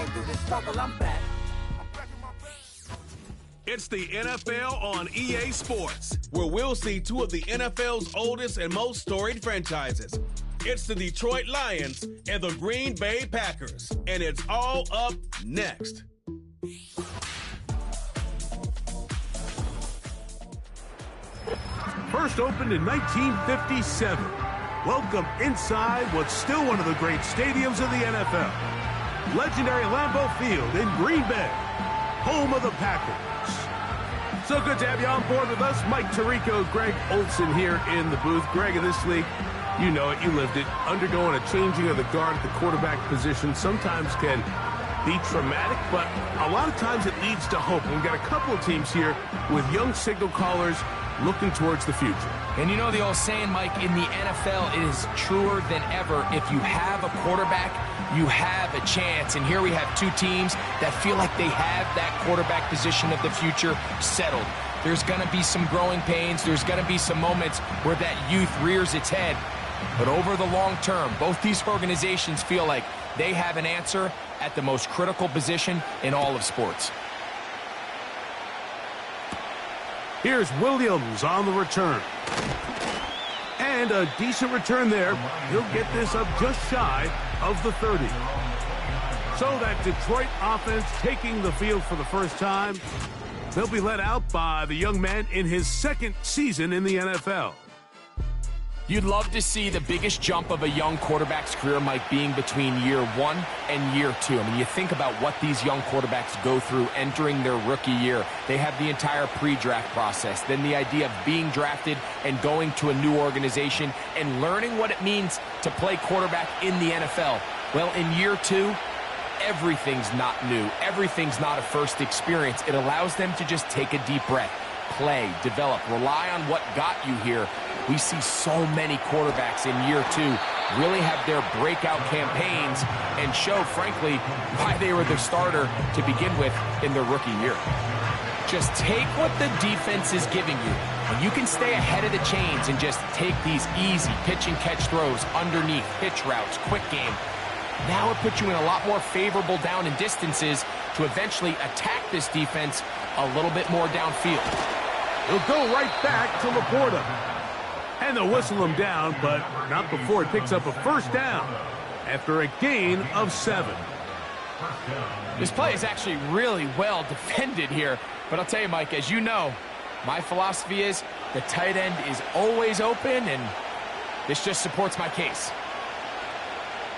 came through the struggle, I'm back. It's the NFL on EA Sports, where we'll see two of the NFL's oldest and most storied franchises. It's the Detroit Lions and the Green Bay Packers, and it's all up next. First opened in 1957. Welcome inside what's still one of the great stadiums of the NFL. Legendary Lambeau Field in Green Bay, home of the Packers. So good to have you on board with us. Mike Tirico, Greg Olson here in the booth. Greg, in this league, you know it, you lived it. Undergoing a changing of the guard at the quarterback position sometimes can be traumatic, but a lot of times it leads to hope. We've got a couple of teams here with young signal callers looking towards the future. And you know the old saying, Mike, in the NFL, it is truer than ever. If you have a quarterback, you have a chance. And here we have two teams that feel like they have that quarterback position of the future settled. There's going to be some growing pains. There's going to be some moments where that youth rears its head. But over the long term, both these organizations feel like they have an answer at the most critical position in all of sports. Here's Williams on the return. And a decent return there. He'll get this up just shy of the 30. So that Detroit offense taking the field for the first time. They'll be led out by the young man in his second season in the NFL. You'd love to see the biggest jump of a young quarterback's career, Mike, being between year 1 and year 2. I mean, you think about what these young quarterbacks go through entering their rookie year. They have the entire pre-draft process, then the idea of being drafted and going to a new organization and learning what it means to play quarterback in the NFL. Well, in year 2, everything's not new. Everything's not a first experience. It allows them to just take a deep breath, play, develop, rely on what got you here. We see so many quarterbacks in year 2 really have their breakout campaigns and show, frankly, why they were the starter to begin with in their rookie year. Just take what the defense is giving you, and you can stay ahead of the chains and just take these easy pitch and catch throws underneath, pitch routes, quick game. Now it puts you in a lot more favorable down and distances to eventually attack this defense a little bit more downfield. He'll go right back to Laporta. And they'll whistle him down, but not before he picks up a first down after a gain of 7. This play is actually really well defended here. But I'll tell you, Mike, as you know, my philosophy is the tight end is always open, and this just supports my case.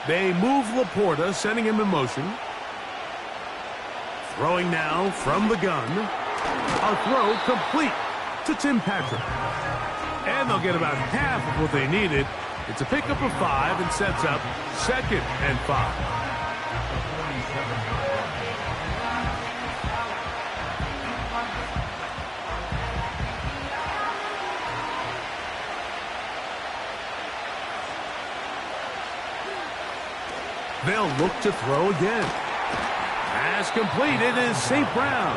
They move Laporta, sending him in motion. Throwing now from the gun. A throw complete to Tim Patrick. And they'll get about half of what they needed. It's a pickup of 5 and sets up 2nd and 5. They'll look to throw again. Pass completed is St. Brown.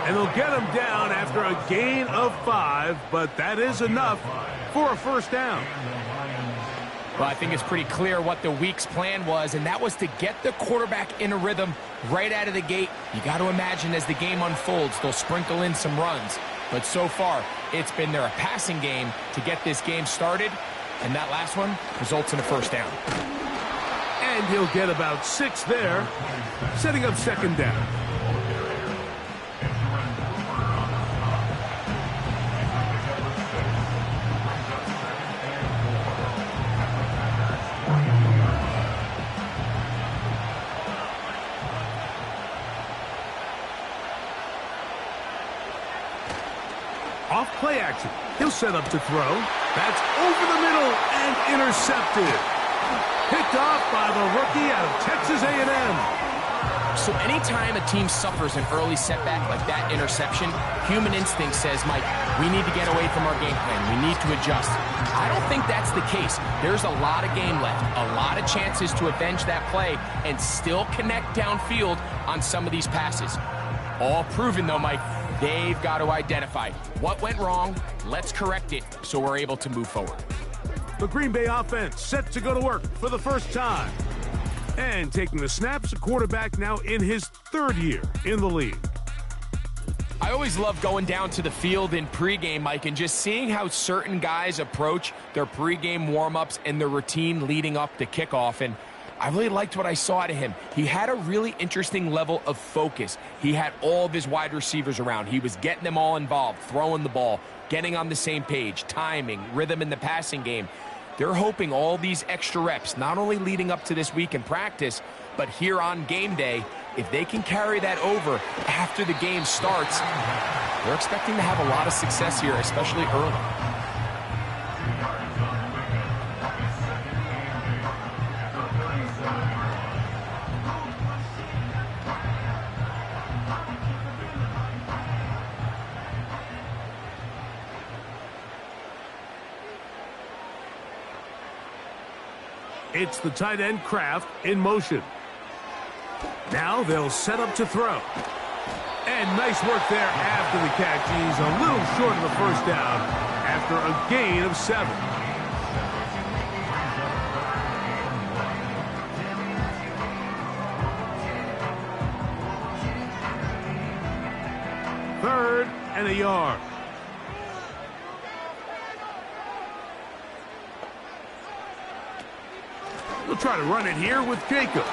And they'll get him down after a gain of 5, but that is enough for a first down. Well, I think it's pretty clear what the week's plan was, and that was to get the quarterback in a rhythm right out of the gate. You got to imagine as the game unfolds, they'll sprinkle in some runs. But so far, it's been their passing game to get this game started, and that last one results in a first down. And he'll get about 6 there, setting up 2nd down. Off play action. He'll set up to throw. That's over the middle and intercepted. Picked off by the rookie out of Texas A&M. So anytime a team suffers an early setback like that interception, human instinct says, Mike, we need to get away from our game plan. We need to adjust. I don't think that's the case. There's a lot of game left, a lot of chances to avenge that play and still connect downfield on some of these passes. All proven, though, Mike. They've got to identify what went wrong, let's correct it so we're able to move forward. The Green Bay offense set to go to work for the first time. And taking the snaps, a quarterback now in his third year in the league. I always love going down to the field in pregame, Mike, and just seeing how certain guys approach their pregame warm-ups and their routine leading up to kickoff. And I really liked what I saw out of him. He had a really interesting level of focus. He had all of his wide receivers around. He was getting them all involved, throwing the ball, getting on the same page, timing, rhythm in the passing game. They're hoping all these extra reps, not only leading up to this week in practice, but here on game day, if they can carry that over after the game starts, they're expecting to have a lot of success here, especially early. It's the tight end Kraft in motion. Now they'll set up to throw. And nice work there after the catch. He's a little short of the first down after a gain of 7. Third and a yard. They'll try to run it here with Jacobs.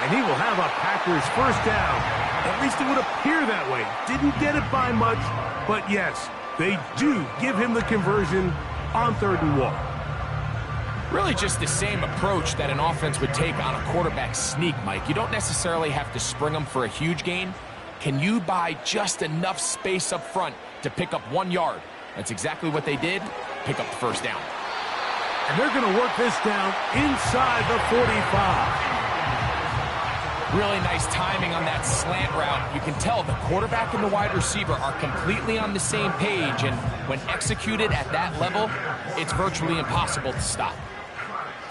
And he will have a Packers first down. At least it would appear that way. Didn't get it by much, but yes, they do give him the conversion on 3rd and 1. Really just the same approach that an offense would take on a quarterback sneak, Mike. You don't necessarily have to spring them for a huge gain. Can you buy just enough space up front to pick up 1 yard? That's exactly what they did. Pick up the first down. And they're going to work this down inside the 45. Really nice timing on that slant route. You can tell the quarterback and the wide receiver are completely on the same page, and when executed at that level, it's virtually impossible to stop.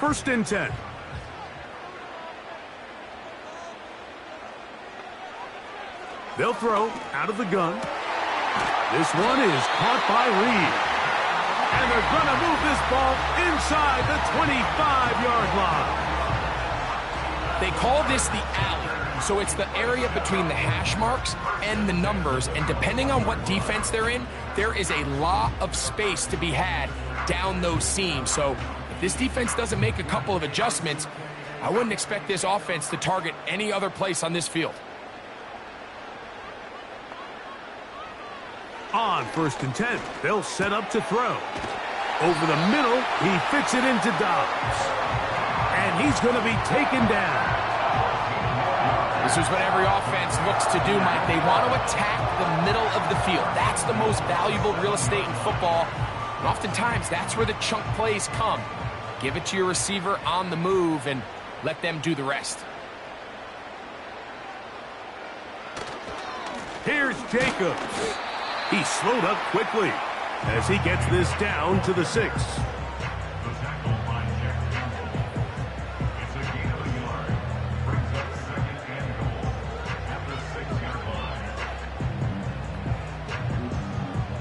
1st and 10. They'll throw out of the gun. This one is caught by Reed. And they're going to move this ball inside the 25-yard line. They call this the alley, so it's the area between the hash marks and the numbers, and depending on what defense they're in, there is a lot of space to be had down those seams. So if this defense doesn't make a couple of adjustments, I wouldn't expect this offense to target any other place on this field. On 1st and 10, they'll set up to throw. Over the middle, he fits it into Dobbs. And he's going to be taken down. This is what every offense looks to do, Mike. They want to attack the middle of the field. That's the most valuable real estate in football. And oftentimes, that's where the chunk plays come. Give it to your receiver on the move and let them do the rest. Here's Jacobs. He slowed up quickly as he gets this down to the 6.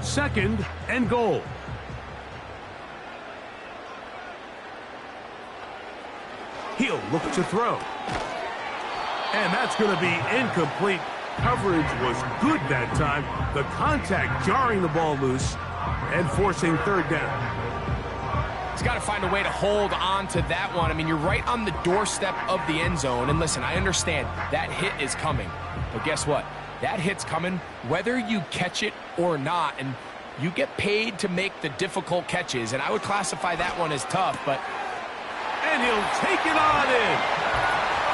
Second and goal. He'll look to throw. And that's going to be incomplete. Coverage was good that time. The contact jarring the ball loose and forcing 3rd down. He's got to find a way to hold on to that one. I mean, you're right on the doorstep of the end zone. And listen, I understand that hit is coming. But guess what? That hit's coming whether you catch it or not. And you get paid to make the difficult catches. And I would classify that one as tough, but... And he'll take it on in.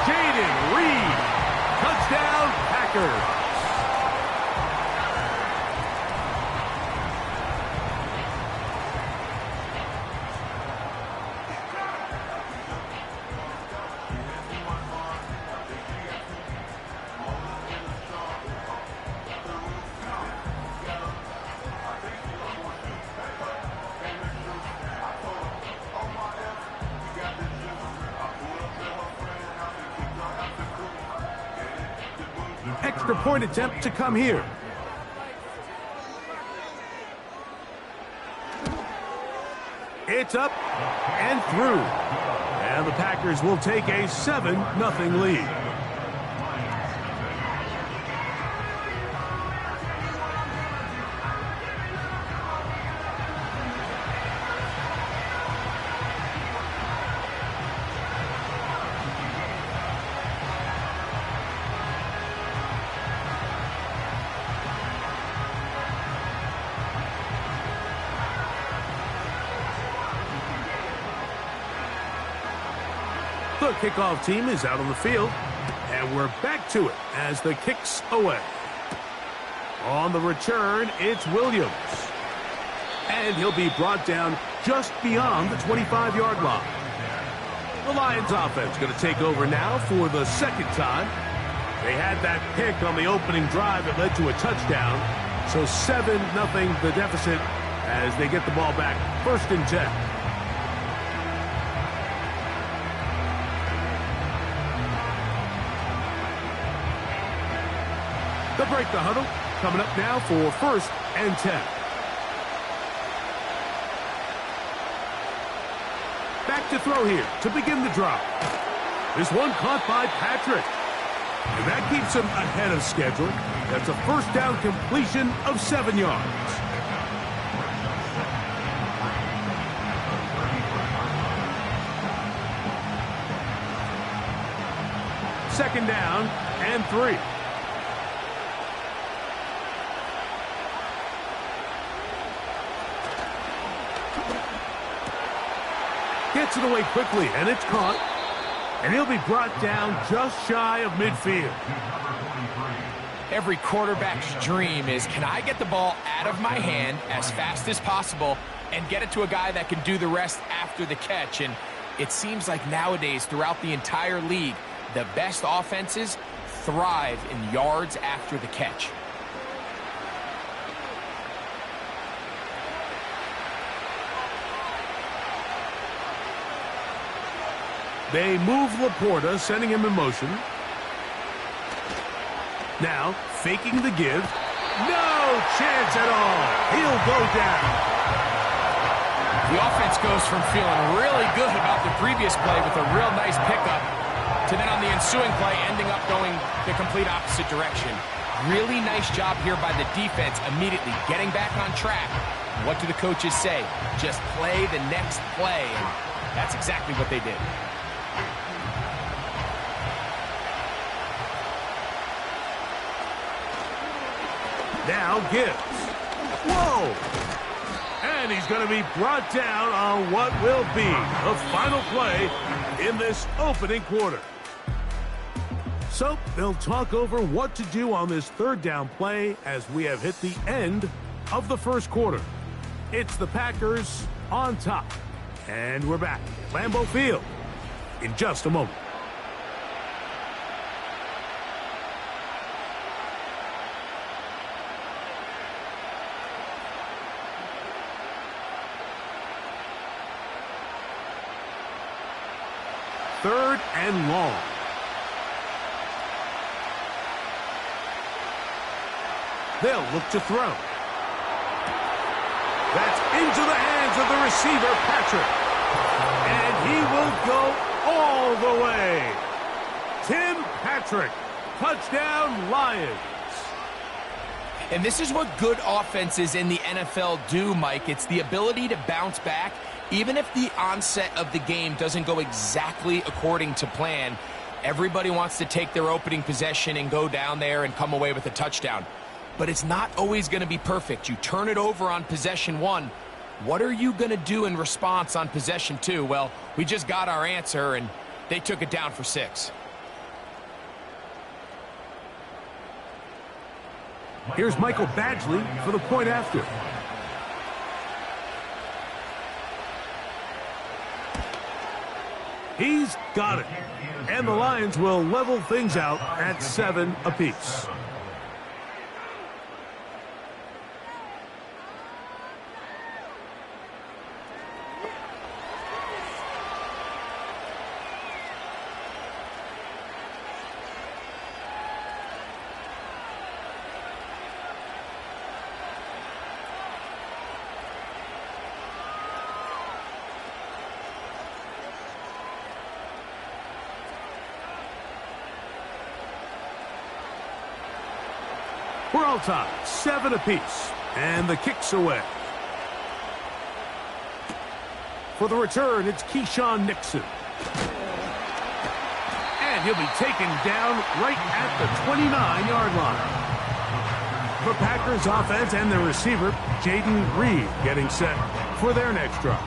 Jaden Reed. Touchdown, Packers. Extra point attempt to come here. It's up and through. And the Packers will take a 7-0 lead. The kickoff team is out on the field, and we're back to it as the kick's away. On the return, it's Williams. And he'll be brought down just beyond the 25-yard line. The Lions offense going to take over now for the second time. They had that pick on the opening drive that led to a touchdown. So 7-0 the deficit as they get the ball back, 1st and 10. They'll break the huddle. Coming up now for 1st and 10. Back to throw here to begin the drive. This one caught by Patrick. And that keeps him ahead of schedule. That's a 1st down completion of 7 yards. Second down and 3. Gets it away quickly, and it's caught. And he'll be brought down just shy of midfield. Every quarterback's dream is, can I get the ball out of my hand as fast as possible and get it to a guy that can do the rest after the catch? And it seems like nowadays, throughout the entire league, the best offenses thrive in yards after the catch. They move Laporta, sending him in motion. Now, faking the give. No chance at all. He'll go down. The offense goes from feeling really good about the previous play with a real nice pickup to then on the ensuing play ending up going the complete opposite direction. Really nice job here by the defense immediately getting back on track. What do the coaches say? Just play the next play. And that's exactly what they did. Now Gibbs. Whoa! And he's going to be brought down on what will be the final play in this opening quarter. So they'll talk over what to do on this 3rd down play as we have hit the end of the 1st quarter. It's the Packers on top. And we're back at Lambeau Field in just a moment. Third and long. They'll look to throw. That's into the hands of the receiver, Patrick. And he will go all the way. Tim Patrick, touchdown Lions. And this is what good offenses in the NFL do, Mike. It's the ability to bounce back. Even if the onset of the game doesn't go exactly according to plan, everybody wants to take their opening possession and go down there and come away with a touchdown. But it's not always going to be perfect. You turn it over on possession 1. What are you going to do in response on possession 2? Well, we just got our answer, and they took it down for 6. Here's Michael Badgley for the point after. He's got it. And the Lions will level things out at 7 apiece. We're all tied, 7 apiece, and the kick's away. For the return, it's Keyshawn Nixon. And he'll be taken down right at the 29-yard line. The Packers offense and their receiver, Jaden Reed, getting set for their next drive.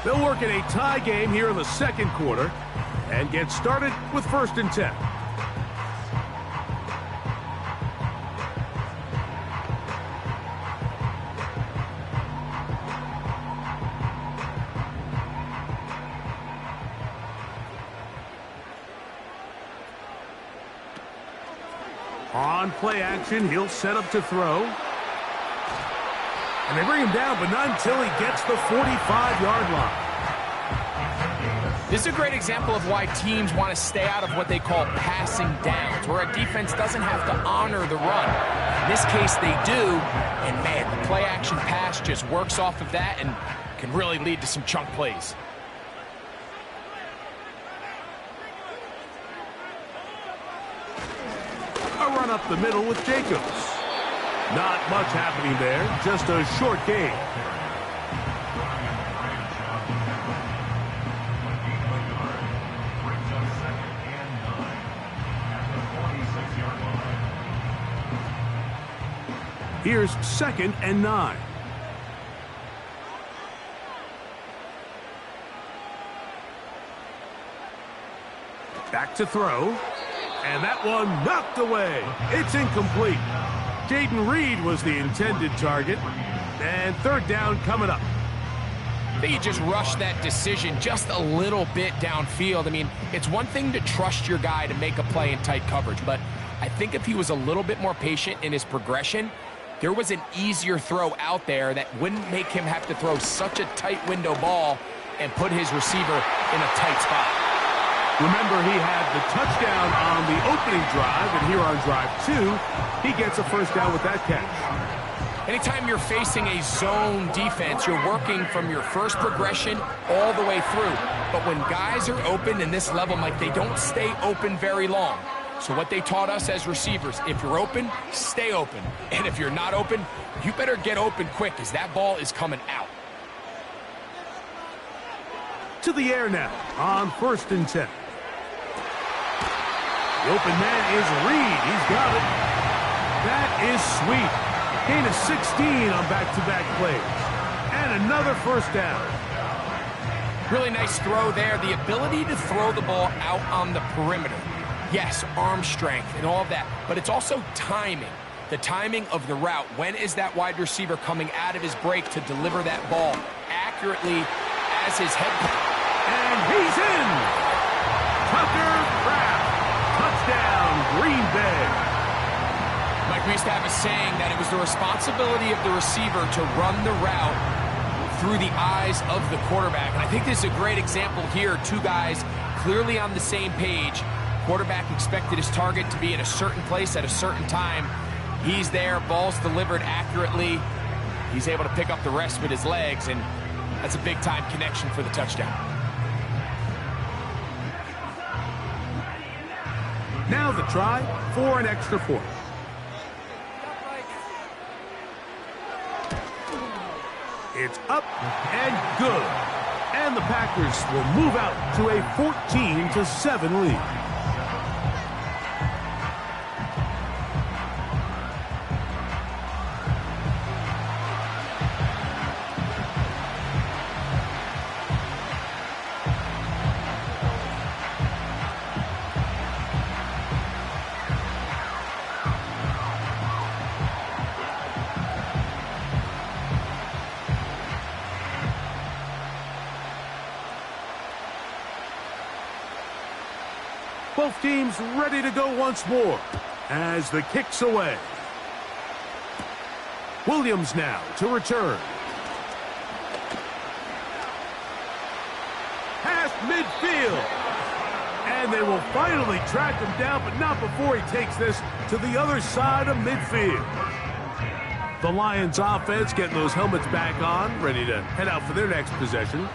They'll work in a tie game here in the second quarter and get started with 1st and 10. On play action, he'll set up to throw. And they bring him down, but not until he gets the 45-yard line. This is a great example of why teams want to stay out of what they call passing downs, where a defense doesn't have to honor the run. In this case, they do, and man, the play action pass just works off of that and can really lead to some chunk plays. A run up the middle with Jacobs. Not much happening there, just a short gain. Here's 2nd and 9. Back to throw. And that one knocked away. It's incomplete. Jaden Reed was the intended target. And 3rd down coming up. I think he just rushed that decision just a little bit downfield. I mean, it's one thing to trust your guy to make a play in tight coverage, but I think if he was a little bit more patient in his progression, there was an easier throw out there that wouldn't make him have to throw such a tight window ball and put his receiver in a tight spot. Remember, he had the touchdown on the opening drive, and here on drive 2, he gets a 1st down with that catch. Anytime you're facing a zone defense, you're working from your first progression all the way through. But when guys are open in this level, Mike, they don't stay open very long. So what they taught us as receivers, if you're open, stay open. And if you're not open, you better get open quick, as that ball is coming out. To the air now on 1st and 10. The open man is Reed. He's got it. That is sweet. Gain of 16 on back-to-back plays. And another 1st down. Really nice throw there. The ability to throw the ball out on the perimeter. Yes, arm strength and all of that, but it's also timing. The timing of the route. When is that wide receiver coming out of his break to deliver that ball accurately as his head? And he's in! Tucker Kraft. Touchdown, Green Bay. Mike, we used to have a saying that it was the responsibility of the receiver to run the route through the eyes of the quarterback. And I think this is a great example here. 2 guys clearly on the same page. Quarterback expected his target to be in a certain place at a certain time. He's there, ball's delivered accurately. He's able to pick up the rest with his legs, and that's a big-time connection for the touchdown. Now the try for an extra point. It's up and good. And the Packers will move out to a 14-7 lead. Both teams ready to go once more as the kick's away. Williams now to return. Past midfield. And they will finally track him down, but not before he takes this to the other side of midfield. The Lions offense getting those helmets back on, ready to head out for their next possession.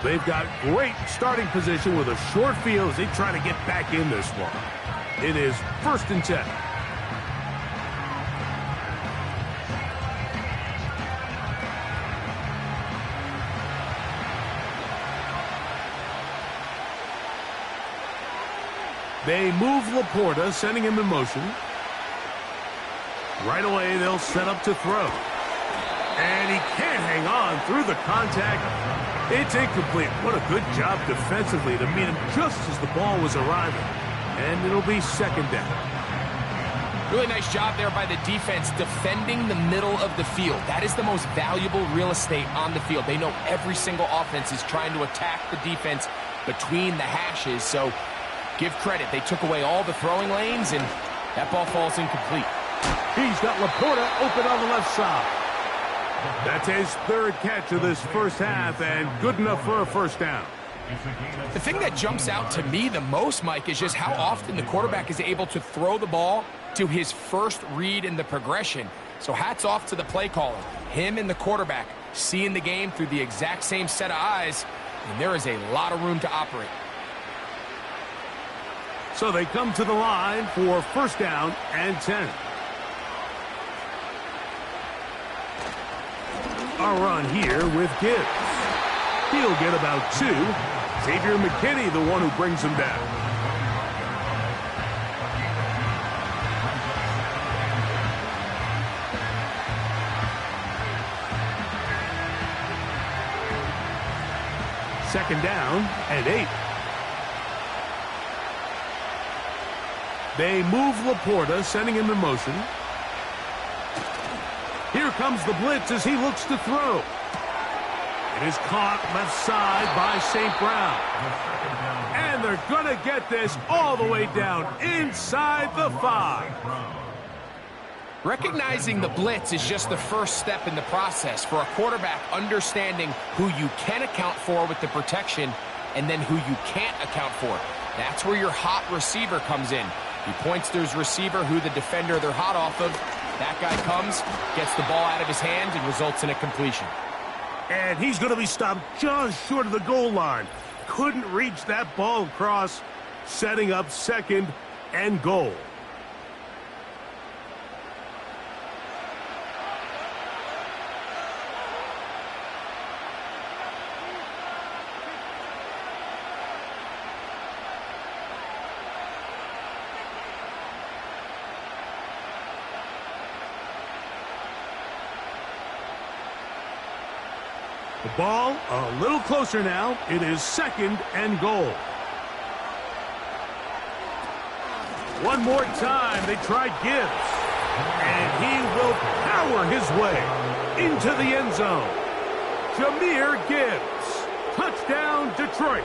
They've got great starting position with a short field as they try to get back in this one. It is 1st and 10. They move Laporta, sending him in motion. Right away, they'll set up to throw. And he can't hang on through the contact. It's incomplete. What a good job defensively to meet him just as the ball was arriving. And it'll be second down. Really nice job there by the defense defending the middle of the field. That is the most valuable real estate on the field. They know every single offense is trying to attack the defense between the hashes. So give credit. They took away all the throwing lanes, and that ball falls incomplete. He's got Laporta open on the left side. That's his third catch of this first half, and good enough for a first down. The thing that jumps out to me the most, Mike, is just how often the quarterback is able to throw the ball to his first read in the progression. So hats off to the play caller. Him and the quarterback seeing the game through the exact same set of eyes, and there is a lot of room to operate. So they come to the line for first down and 10. A run here with Gibbs. He'll get about 2. Xavier McKinney, the one who brings him down. Second down and 8. They move Laporta, sending him in motion. Here comes the blitz as he looks to throw. It is caught left side by St. Brown. And they're going to get this all the way down inside the 5. Recognizing the blitz is just the first step in the process for a quarterback understanding who you can account for with the protection and then who you can't account for. That's where your hot receiver comes in. He points to his receiver, who the defender they're hot off of. That guy comes, gets the ball out of his hands, and results in a completion. And he's going to be stopped just short of the goal line. Couldn't reach that ball across, setting up second and goal. The ball a little closer now. It is second and goal. One more time, they try Gibbs. And he will power his way into the end zone. Jahmyr Gibbs. Touchdown, Detroit.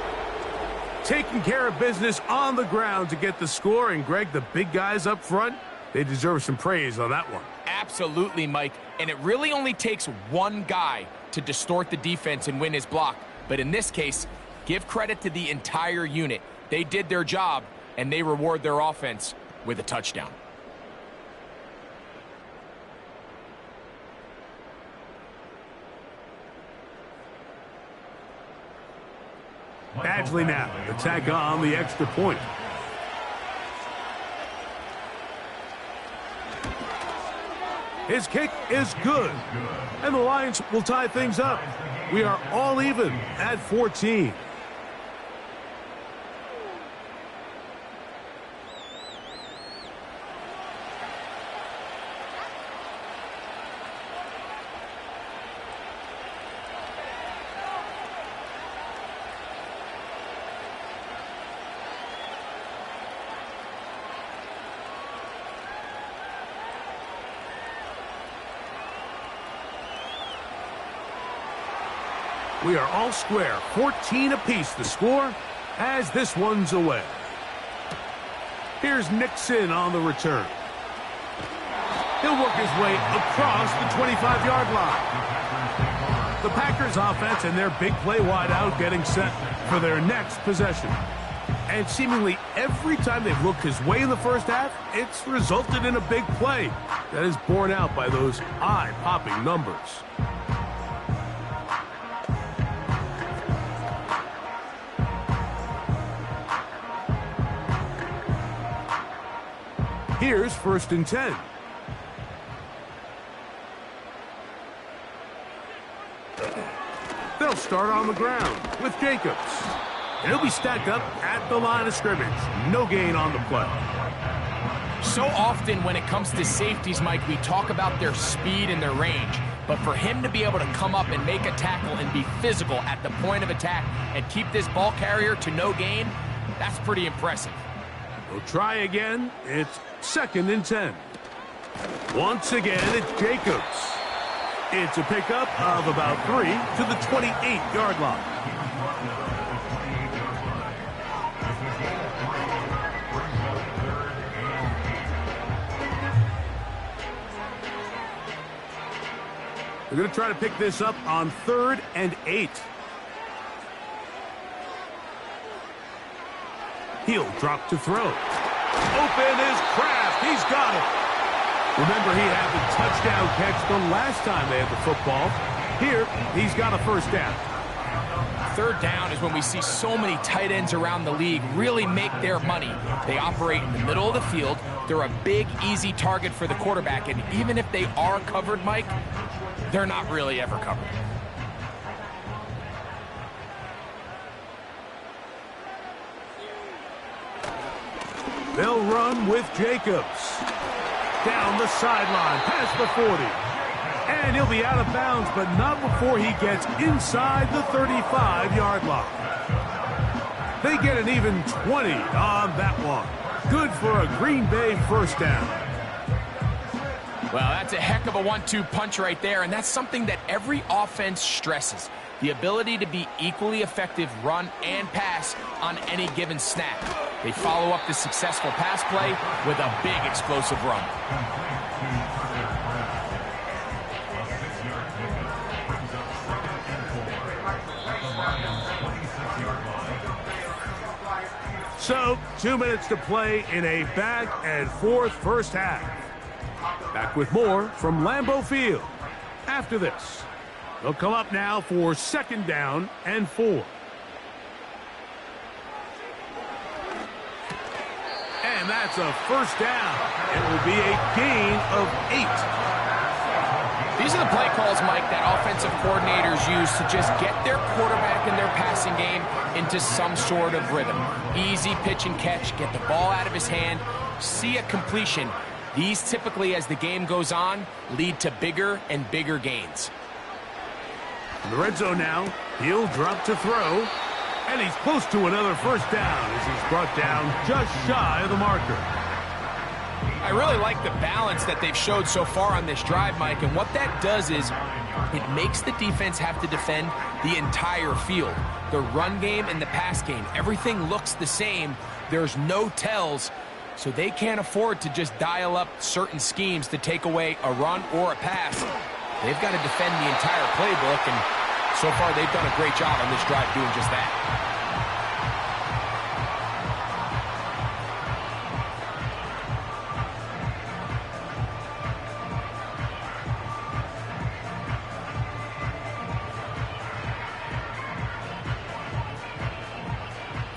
Taking care of business on the ground to get the score. And, Greg, the big guys up front, they deserve some praise on that one. Absolutely, Mike. And it really only takes one guy to distort the defense and win his block. But in this case, give credit to the entire unit. They did their job, and they reward their offense with a touchdown. Badgley now to tack on the extra point. His kick is good, and the Lions will tie things up. We are all even at 14. We are all square, 14 apiece the score as this one's away. Here's Nixon on the return. He'll work his way across the 25-yard line. The Packers offense and their big play wideout getting set for their next possession. And seemingly every time they've looked his way in the first half, it's resulted in a big play that is borne out by those eye-popping numbers. Here's first and 10. They'll start on the ground with Jacobs. And he'll be stacked up at the line of scrimmage. No gain on the play. So often when it comes to safeties, Mike, we talk about their speed and their range. But for him to be able to come up and make a tackle and be physical at the point of attack and keep this ball carrier to no gain, that's pretty impressive. We'll try again. It's 2nd and 10. Once again, it's Jacobs. It's a pickup of about 3 to the 28-yard line. They're going to try to pick this up on 3rd and 8. He'll drop to throw. Open is Kraft. He's got it. Remember, he had the touchdown catch the last time they had the football. Here, he's got a first down. 3rd down is when we see so many tight ends around the league really make their money. They operate in the middle of the field. They're a big, easy target for the quarterback. And even if they are covered, Mike, they're not really ever covered. They'll run with Jacobs. Down the sideline, past the 40. And he'll be out of bounds, but not before he gets inside the 35-yard line. They get an even 20 on that one. Good for a Green Bay first down. Well, that's a heck of a 1-2 punch right there, and that's something that every offense stresses. The ability to be equally effective run and pass on any given snap. They follow up the successful pass play with a big explosive run. So, 2 minutes to play in a back-and-forth first half. Back with more from Lambeau Field after this. They'll come up now for 2nd down and 4. And that's a first down. It will be a gain of 8. These are the play calls, Mike, that offensive coordinators use to just get their quarterback and their passing game into some sort of rhythm. Easy pitch and catch, get the ball out of his hand, see a completion. These typically, as the game goes on, lead to bigger and bigger gains. In the red zone now, he'll drop to throw. And he's close to another first down as he's brought down just shy of the marker. I really like the balance that they've showed so far on this drive, Mike, and what that does is it makes the defense have to defend the entire field. The run game and the pass game, everything looks the same. There's no tells, so they can't afford to just dial up certain schemes to take away a run or a pass. They've got to defend the entire playbook, and so far they've done a great job on this drive doing just that.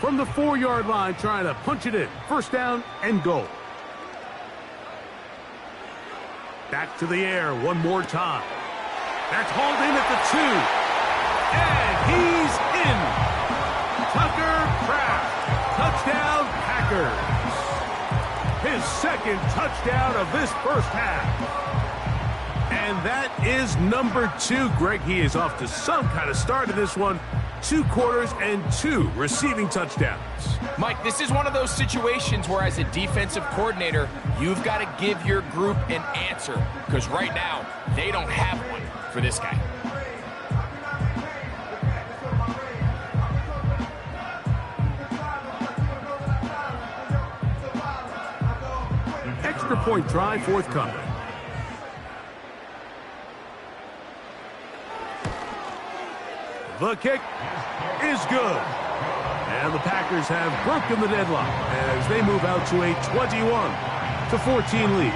From the 4-yard line, trying to punch it in. First down and goal. Back to the air one more time. That's hauled in at the 2. And he's in. Tucker Kraft. Touchdown, Packers. His 2nd touchdown of this first half. And that is number 2. Greg, he is off to some kind of start in this one. 2 quarters and 2 receiving touchdowns. Mike, this is one of those situations where as a defensive coordinator, you've got to give your group an answer, because right now, they don't have one for this guy. Extra point try forthcoming. The kick is good. And the Packers have broken the deadlock as they move out to a 21-14 lead.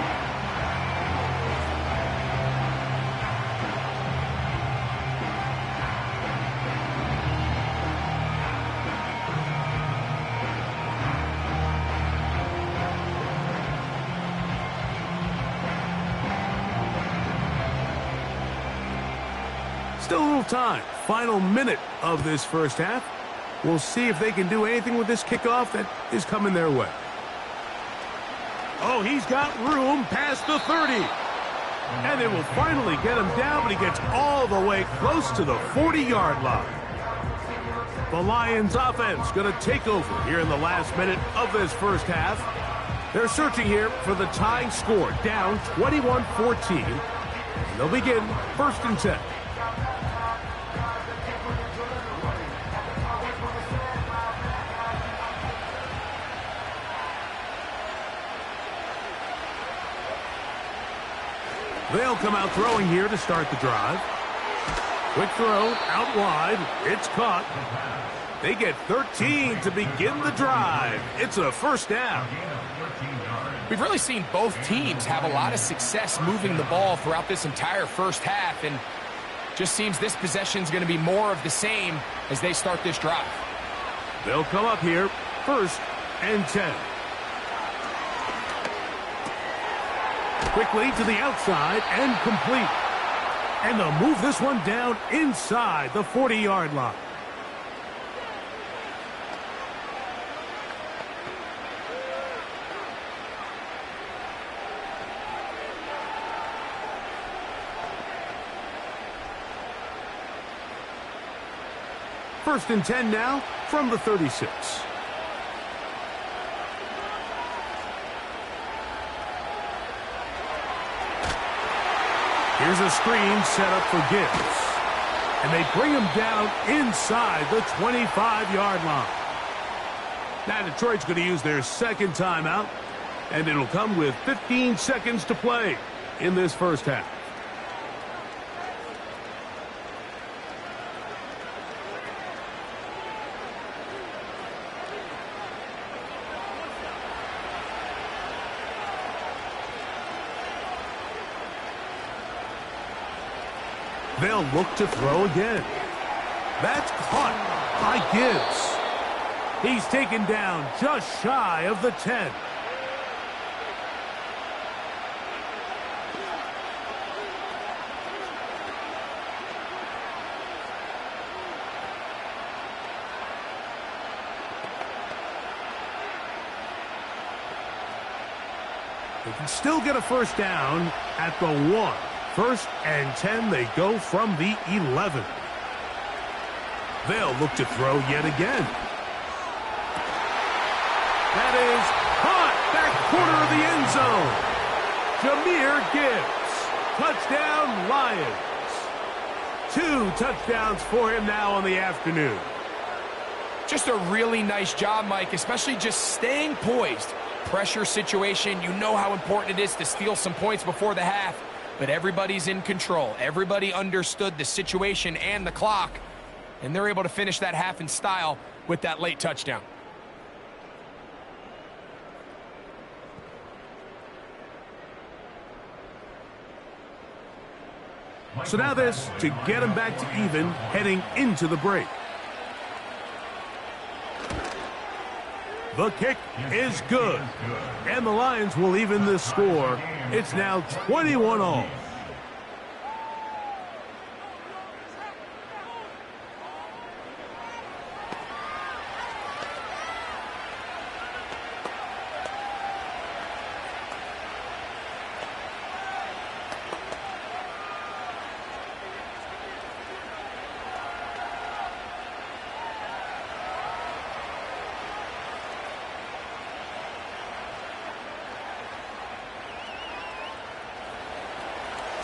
Still a little time. Final minute of this first half. We'll see if they can do anything with this kickoff that is coming their way. Oh, he's got room past the 30. And they will finally get him down, but he gets all the way close to the 40-yard line. The Lions offense going to take over here in the last minute of this first half. They're searching here for the tying score, down 21-14. They'll begin 1st and 10. They'll come out throwing here to start the drive. Quick throw, out wide. It's caught. They get 13 to begin the drive. It's a first down. We've really seen both teams have a lot of success moving the ball throughout this entire first half, and just seems this possession is going to be more of the same as they start this drive. They'll come up here, 1st and 10. Quickly to the outside and complete. And they'll move this one down inside the 40-yard line. First and 10 now from the 36. Here's a screen set up for Gibbs. And they bring him down inside the 25-yard line. Now Detroit's going to use their second timeout, and it'll come with 15 seconds to play in this first half. They'll look to throw again. That's caught by Gibbs. He's taken down just shy of the 10. They can still get a first down at the 1. 1st and 10, they go from the 11. They'll look to throw yet again. That is caught back corner of the end zone. Jahmyr Gibbs. Touchdown, Lions. 2 touchdowns for him now on the afternoon. Just a really nice job, Mike, especially just staying poised. Pressure situation, you know how important it is to steal some points before the half. But everybody's in control. Everybody understood the situation and the clock, and they're able to finish that half in style with that late touchdown. So now this to get them back to even heading into the break. The kick is good. And the Lions will even this score. It's now 21-all.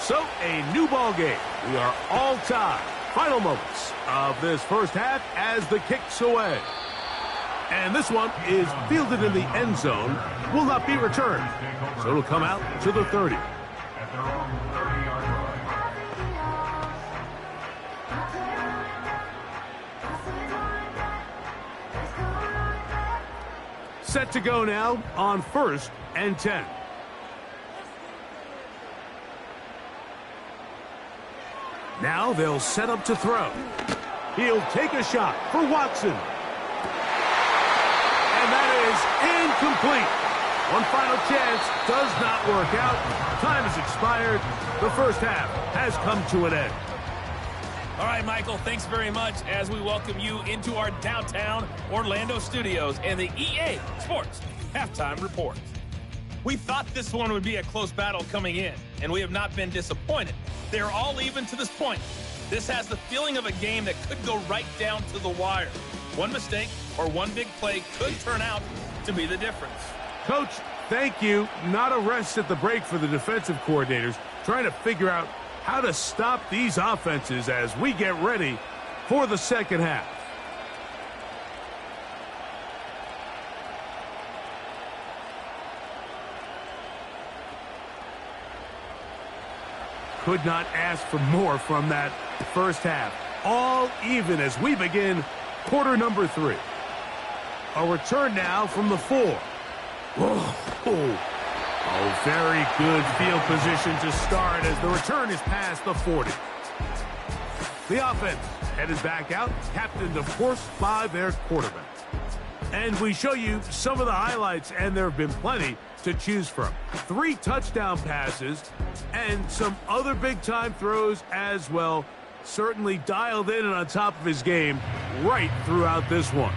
So, a new ball game. We are all tied. Final moments of this first half as the kick's away. And this one is fielded in the end zone. Will not be returned. So it'll come out to the 30. Set to go now on 1st and 10. Now they'll set up to throw. He'll take a shot for Watson. And that is incomplete. One final chance does not work out. Time has expired. The first half has come to an end. All right, Michael, thanks very much as we welcome you into our downtown Orlando studios and the EA Sports Halftime Report. We thought this one would be a close battle coming in, and we have not been disappointed. They are all even to this point. This has the feeling of a game that could go right down to the wire. One mistake or one big play could turn out to be the difference. Coach, thank you. Not a rest at the break for the defensive coordinators, trying to figure out how to stop these offenses as we get ready for the second half. Could not ask for more from that first half. All even as we begin quarter number 3. A return now from the 4. Whoa. Oh, very good field position to start as the return is past the 40. The offense headed back out, captained, of course, by their quarterback. And we show you some of the highlights, and there have been plenty to choose from. 3 touchdown passes and some other big-time throws as well. Certainly dialed in and on top of his game right throughout this one.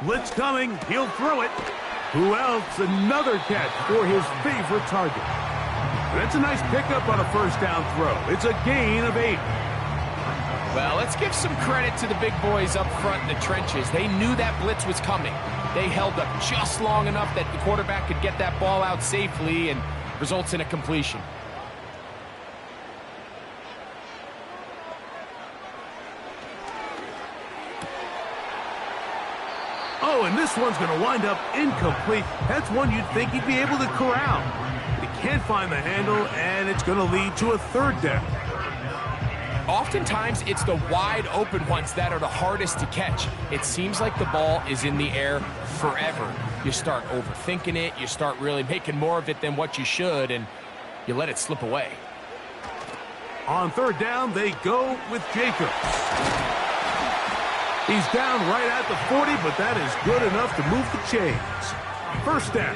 Blitz coming, he'll throw it. Who else? Another catch for his favorite target. That's a nice pickup on a first down throw. It's a gain of 8. Well, let's give some credit to the big boys up front in the trenches. They knew that blitz was coming. They held up just long enough that the quarterback could get that ball out safely and results in a completion. Oh, and this one's going to wind up incomplete. That's one you'd think he'd be able to corral. He can't find the handle, and it's going to lead to a third down. Oftentimes, it's the wide open ones that are the hardest to catch. It seems like the ball is in the air forever. You start overthinking it, you start really making more of it than what you should, and you let it slip away. On third down, they go with Jacobs. He's down right at the 40, but that is good enough to move the chains. First down.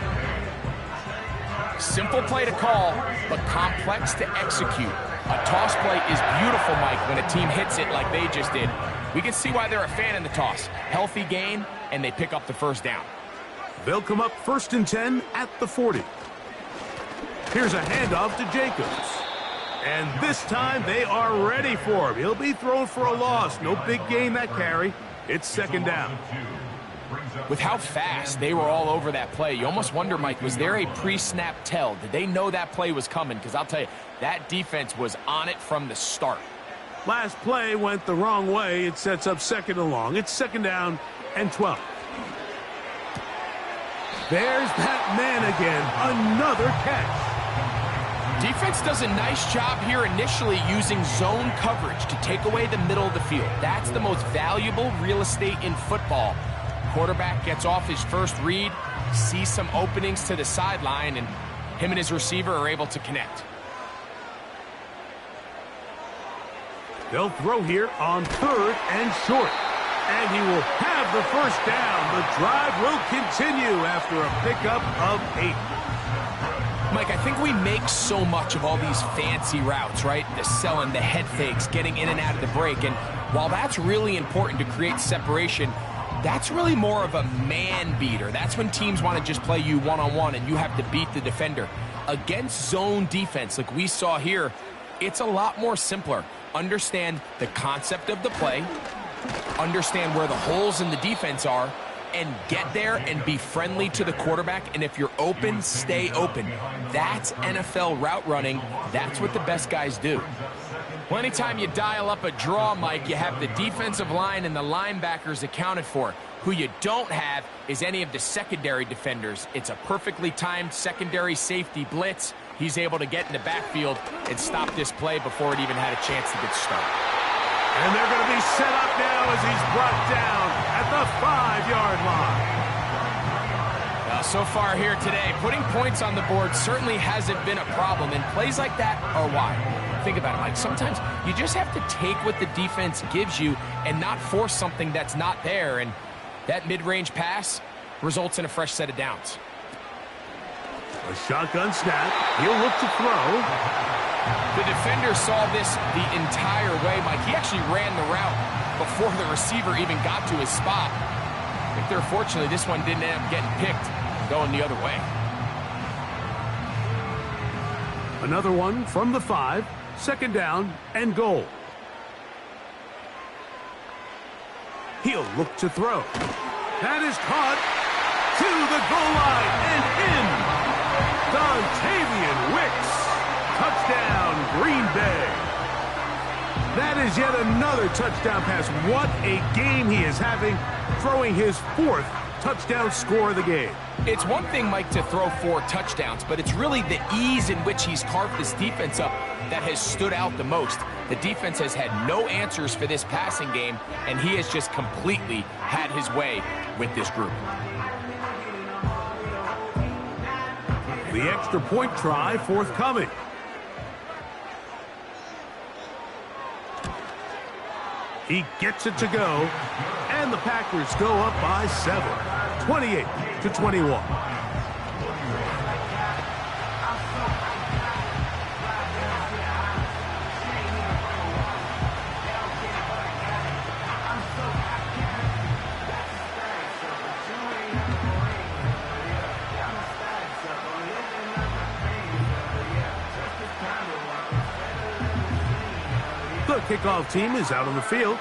Simple play to call, but complex to execute. A toss play is beautiful, Mike, when a team hits it like they just did. We can see why they're a fan in the toss. Healthy gain, and they pick up the first down. They'll come up 1st and 10 at the 40. Here's a handoff to Jacobs. And this time they are ready for him. He'll be thrown for a loss. No big gain that carry. It's second down. With how fast they were all over that play, you almost wonder, Mike, was there a pre-snap tell? Did they know that play was coming? Because I'll tell you, that defense was on it from the start. Last play went the wrong way. It sets up second and long. It's second down and 12. There's that man again. Another catch. Defense does a nice job here initially using zone coverage to take away the middle of the field. That's the most valuable real estate in football. Quarterback gets off his first read, sees some openings to the sideline, and him and his receiver are able to connect. They'll throw here on 3rd and short. And he will have the first down. The drive will continue after a pickup of 8. Mike, I think we make so much of all these fancy routes, right? The selling, the head fakes, getting in and out of the break. And while that's really important to create separation, that's really more of a man beater. That's when teams want to just play you one-on-one and you have to beat the defender. Against zone defense, like we saw here, it's a lot more simpler. Understand the concept of the play, understand where the holes in the defense are, and get there and be friendly to the quarterback. And if you're open, stay open. That's NFL route running. That's what the best guys do. Well, anytime you dial up a draw, Mike, you have the defensive line and the linebackers accounted for. Who you don't have is any of the secondary defenders. It's a perfectly timed secondary safety blitz. He's able to get in the backfield and stop this play before it even had a chance to get started. And they're going to be set up now as he's brought down at the 5-yard line. Well, so far here today, putting points on the board certainly hasn't been a problem, and plays like that are why. Think about it, Mike. Sometimes you just have to take what the defense gives you and not force something that's not there, and that mid-range pass results in a fresh set of downs. A shotgun snap. He'll look to throw. The defender saw this the entire way, Mike. He actually ran the route before the receiver even got to his spot. I think they're fortunately this one didn't end up getting picked, going the other way. Another one from the 5. Second down and goal. He'll look to throw. That is caught to the goal line and in. Dontavian Wicks. Touchdown, Green Bay. That is yet another touchdown pass. What a game he is having, throwing his 4th touchdown score of the game. It's one thing, Mike, to throw 4 touchdowns, but it's really the ease in which he's carved this defense up that has stood out the most. The defense has had no answers for this passing game, and he has just completely had his way with this group. The extra point try forthcoming. He gets it to go, and the Packers go up by 7, 28-21. The kickoff team is out on the field,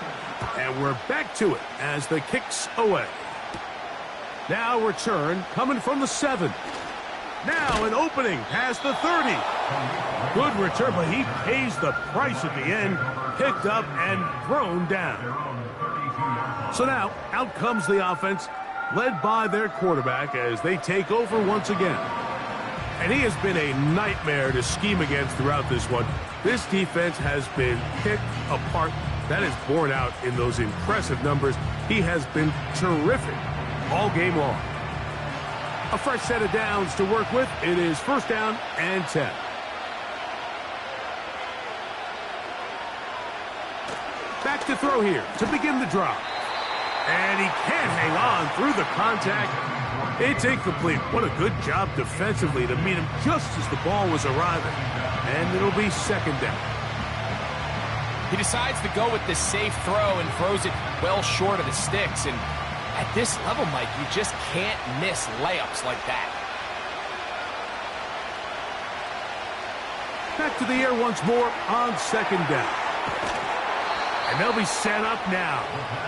and we're back to it as the kick's away. Now return coming from the 7. Now an opening past the 30. Good return, but he pays the price at the end. Picked up and thrown down. So now out comes the offense, led by their quarterback as they take over once again. And he has been a nightmare to scheme against throughout this one. This defense has been picked apart. That is borne out in those impressive numbers. He has been terrific all game long. A fresh set of downs to work with. It is first down and 10. Back to throw here to begin the drive. And he can't hang on through the contact. It's incomplete. What a good job defensively to meet him just as the ball was arriving. And it'll be second down. He decides to go with the safe throw and throws it well short of the sticks. And at this level, Mike, you just can't miss layups like that. Back to the air once more on second down. And they'll be set up now.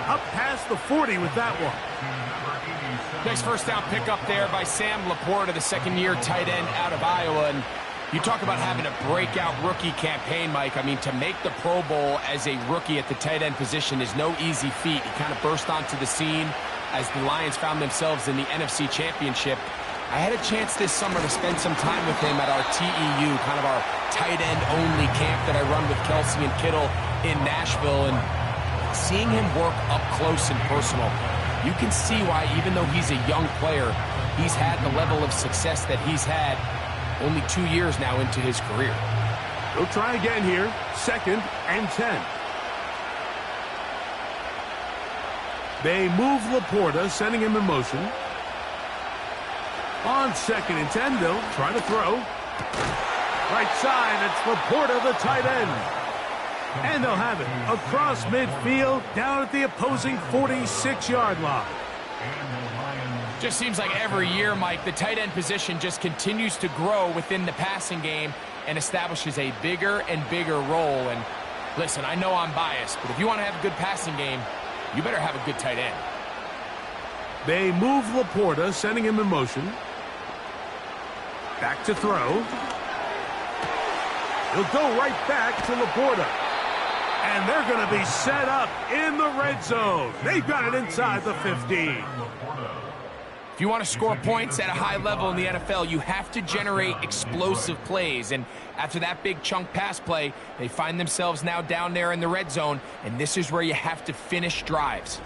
Up past the 40 with that one. Nice first down pickup there by Sam Laporta, the second-year tight end out of Iowa. And you talk about having a breakout rookie campaign, Mike. I mean, to make the Pro Bowl as a rookie at the tight end position is no easy feat. He kind of burst onto the scene as the Lions found themselves in the NFC Championship. I had a chance this summer to spend some time with him at our TEU, kind of our tight end-only camp that I run with Kelsey and Kittle in Nashville. And seeing him work up close and personal, you can see why, even though he's a young player, he's had the level of success that he's had only 2 years now into his career. They'll try again here. Second and 10. They move Laporta, sending him in motion. On second and 10, they'll try to throw. Right side, it's Laporta, the tight end. And they'll have it across midfield, down at the opposing 46-yard line. Just seems like every year, Mike, the tight end position just continues to grow within the passing game and establishes a bigger and bigger role. And listen, I know I'm biased, but if you want to have a good passing game, you better have a good tight end. They move Laporta, sending him in motion. Back to throw. He'll go right back to Laporta. And they're going to be set up in the red zone. They've got it inside the 15. If you want to score points at a high level in the NFL, you have to generate explosive plays. And after that big chunk pass play, they find themselves now down there in the red zone. And this is where you have to finish drives.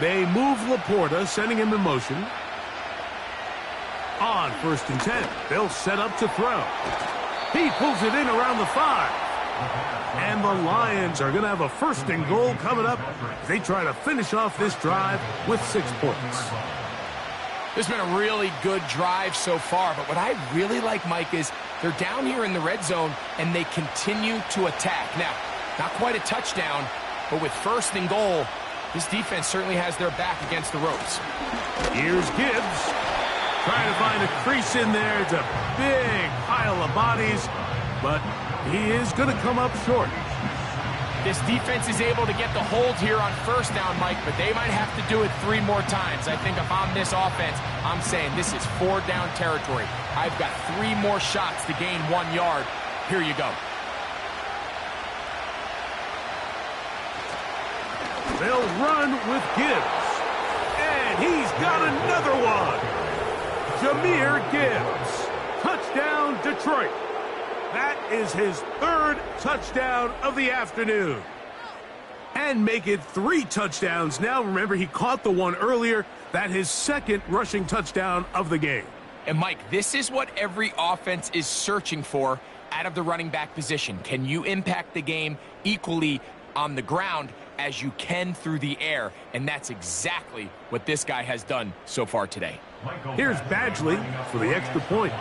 They move Laporta, sending him in motion. On 1st and 10, they'll set up to throw. He pulls it in around the 5. And the Lions are going to have a 1st and goal coming up as they try to finish off this drive with 6 points. This has been a really good drive so far, but what I really like, Mike, is they're down here in the red zone, and they continue to attack. Now, not quite a touchdown, but with 1st and goal, this defense certainly has their back against the ropes. Here's Gibbs. Trying to find a crease in there. It's a big pile of bodies, but he is going to come up short. This defense is able to get the hold here on 1st down, Mike, but they might have to do it 3 more times. I think if I'm this offense, I'm saying this is 4 down territory. I've got 3 more shots to gain 1 yard. Here you go. They'll run with Gibbs. And he's got another one. Jahmyr Gibbs. Touchdown, Detroit. That is his 3rd touchdown of the afternoon. And make it 3 touchdowns now. Remember, he caught the one earlier. That his 2nd rushing touchdown of the game. And, Mike, this is what every offense is searching for out of the running back position. Can you impact the game equally on the ground as you can through the air? And that's exactly what this guy has done so far today. Here's Badgley for the extra point.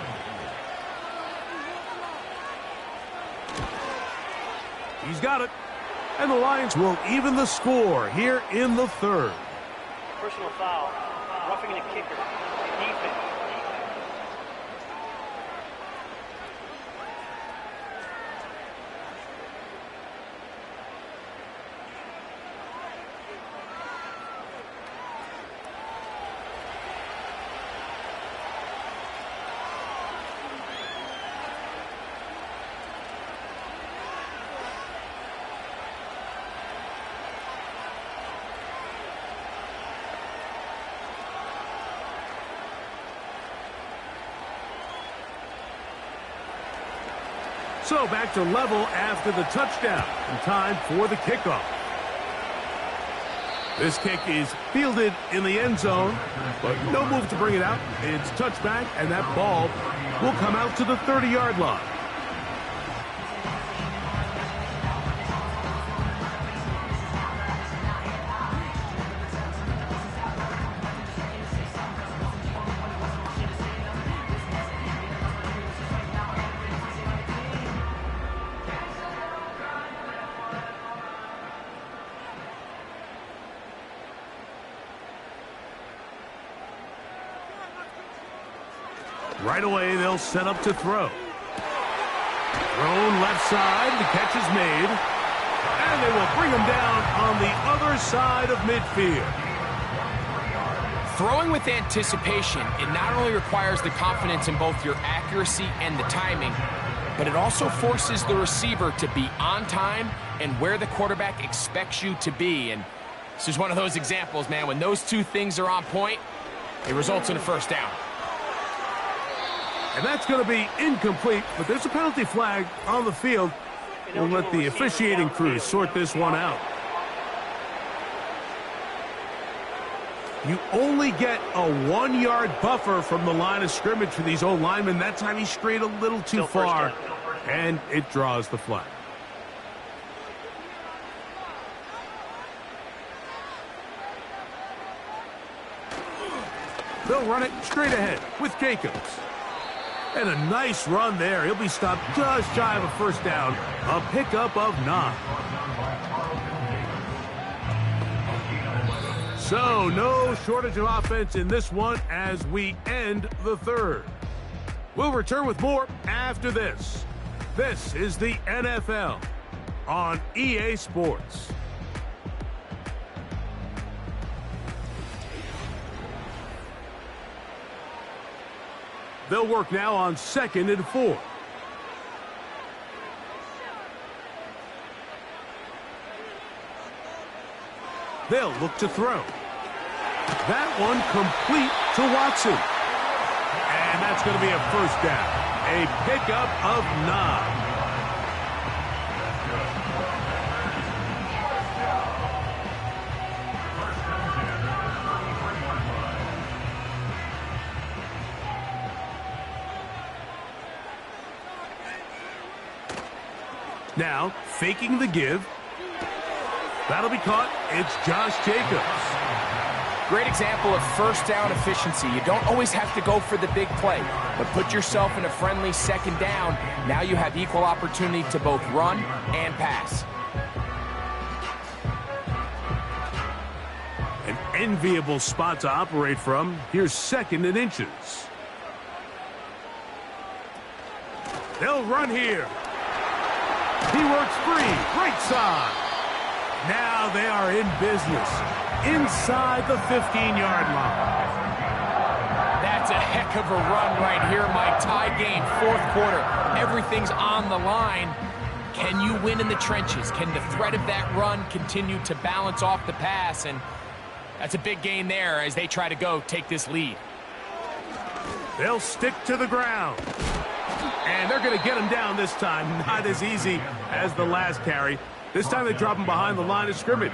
He's got it. And the Lions will even the score here in the 3rd. Personal foul. Roughing the kicker. Defense. So back to level after the touchdown. And time for the kickoff. This kick is fielded in the end zone, but no move to bring it out. It's touchback, and that ball will come out to the 30-yard line. Right away, they'll set up to throw. Thrown left side, the catch is made. And they will bring him down on the other side of midfield. Throwing with anticipation, it not only requires the confidence in both your accuracy and the timing, but it also forces the receiver to be on time and where the quarterback expects you to be. And this is one of those examples, man. When those 2 things are on point, it results in a 1st down. And that's going to be incomplete, but there's a penalty flag on the field. We'll let the officiating crew sort this one out. You only get a 1-yard buffer from the line of scrimmage for these old linemen. That time he strayed a little too far, and it draws the flag. They'll run it straight ahead with Jacobs. And a nice run there. He'll be stopped just shy of a 1st down. A pickup of 9. So no shortage of offense in this one as we end the 3rd. We'll return with more after this. This is the NFL on EA Sports. They'll work now on 2nd and 4. They'll look to throw. That one complete to Watson. And that's going to be a 1st down. A pickup of 9. Now, faking the give. That'll be caught. It's Josh Jacobs. Great example of first down efficiency. You don't always have to go for the big play, but put yourself in a friendly second down. Now you have equal opportunity to both run and pass. An enviable spot to operate from. Here's 2nd and inches. They'll run here. He works free, right side. Now they are in business, inside the 15-yard line. That's a heck of a run right here, Mike. Tie game, 4th quarter. Everything's on the line. Can you win in the trenches? Can the threat of that run continue to balance off the pass? And that's a big gain there as they try to take this lead. They'll stick to the ground. And they're going to get him down this time. Not as easy as the last carry. This time they drop him behind the line of scrimmage.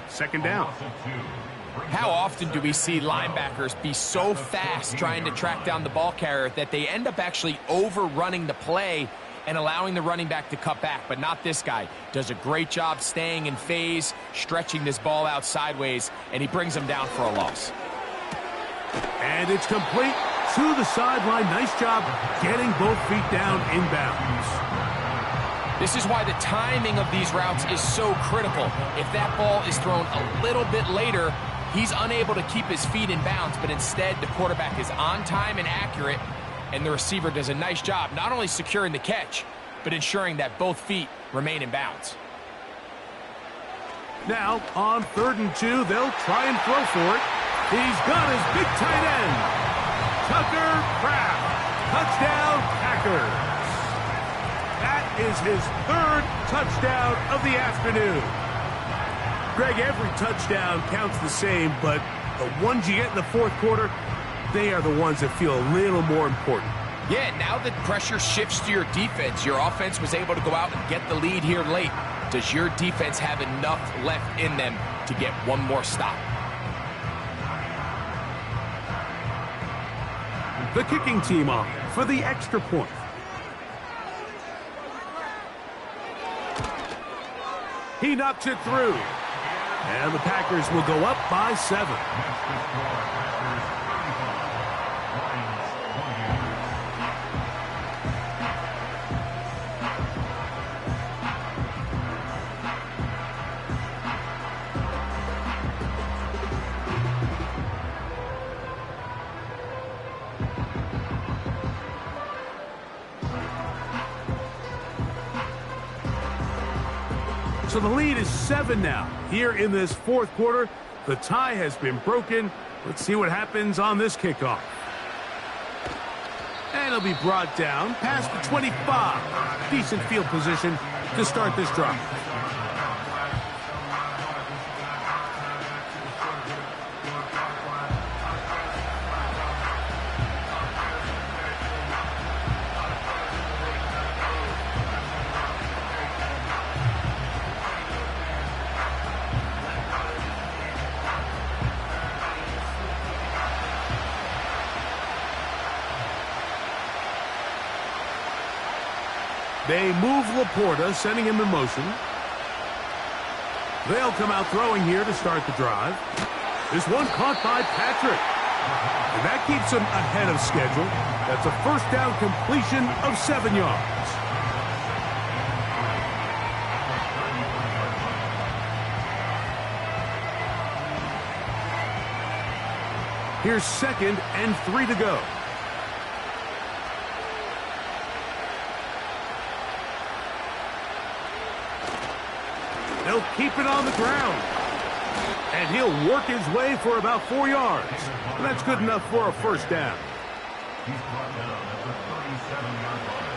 2nd down. How often do we see linebackers be so fast trying to track down the ball carrier that they end up actually overrunning the play and allowing the running back to cut back? But not this guy. Does a great job staying in phase, stretching this ball out sideways, and he brings him down for a loss. And it's complete to the sideline. Nice job getting both feet down inbounds. This is why the timing of these routes is so critical. If that ball is thrown a little bit later, he's unable to keep his feet in bounds, but instead the quarterback is on time and accurate, and the receiver does a nice job not only securing the catch, but ensuring that both feet remain in bounds. Now, on 3rd and 2, they'll try and throw for it. He's got his big tight end, Tucker Kraft. Touchdown, Packers. That is his 3rd touchdown of the afternoon. Greg, every touchdown counts the same, but the ones you get in the 4th quarter, they are the ones that feel a little more important. Yeah, now that pressure shifts to your defense, your offense was able to go out and get the lead here late. Does your defense have enough left in them to get one more stop? The kicking team on for the extra point. He knocks it through. And the Packers will go up by 7. So the lead is 7 now. Here in this 4th quarter, the tie has been broken. Let's see what happens on this kickoff. And it'll be brought down past the 25. Decent field position to start this drive. They move Laporta, sending him in motion. They'll come out throwing here to start the drive. This one caught by Patrick. And that keeps him ahead of schedule. That's a 1st down completion of 7 yards. Here's 2nd and 3 to go. They'll keep it on the ground. And he'll work his way for about 4 yards. And that's good enough for a 1st down. He's brought down at the 37-yard line.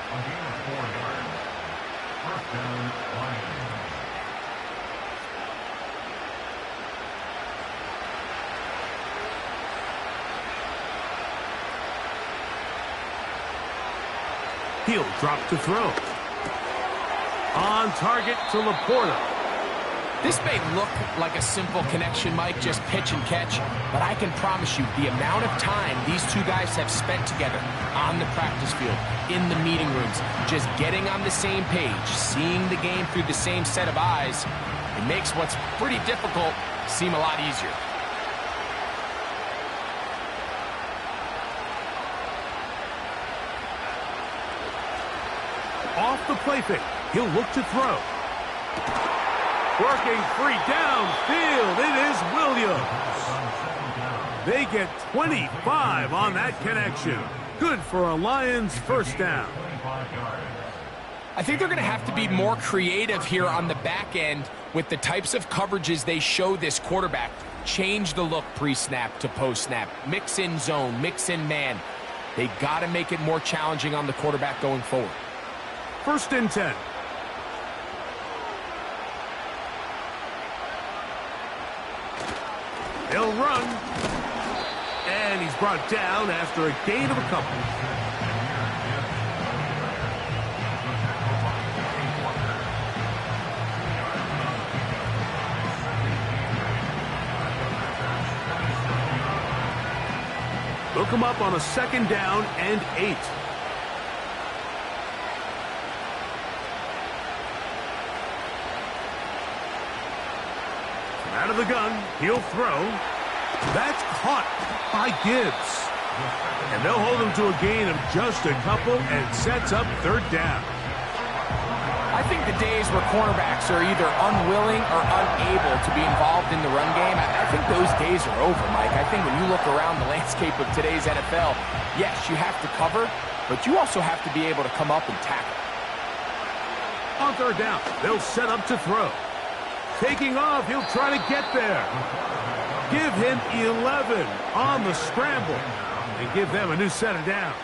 A gain of 4 yards. 1st down, Lions. He'll drop to throw. On target to Laporta. This may look like a simple connection, Mike, just pitch and catch, but I can promise you the amount of time these two guys have spent together on the practice field, in the meeting rooms, just getting on the same page, seeing the game through the same set of eyes, it makes what's pretty difficult seem a lot easier. Off the play fake, he'll look to throw. Working free downfield, it is Williams. They get 25 on that connection. Good for a Lions first down. I think they're going to have to be more creative here on the back end with the types of coverages they show this quarterback. Change the look pre-snap to post-snap. Mix in zone, mix in man. They got to make it more challenging on the quarterback going forward. 1st and 10. He'll run. And he's brought down after a gain of a couple. Look him up on a 2nd down and 8. Out of the gun, he'll throw. That's caught by Gibbs. And they'll hold him to a gain of just a couple and sets up 3rd down. I think the days where cornerbacks are either unwilling or unable to be involved in the run game, I think those days are over, Mike. I think when you look around the landscape of today's NFL, yes, you have to cover, but you also have to be able to come up and tackle. On 3rd down, they'll set up to throw. Taking off, he'll try to get there. Give him 11 on the scramble and give them a new set of downs.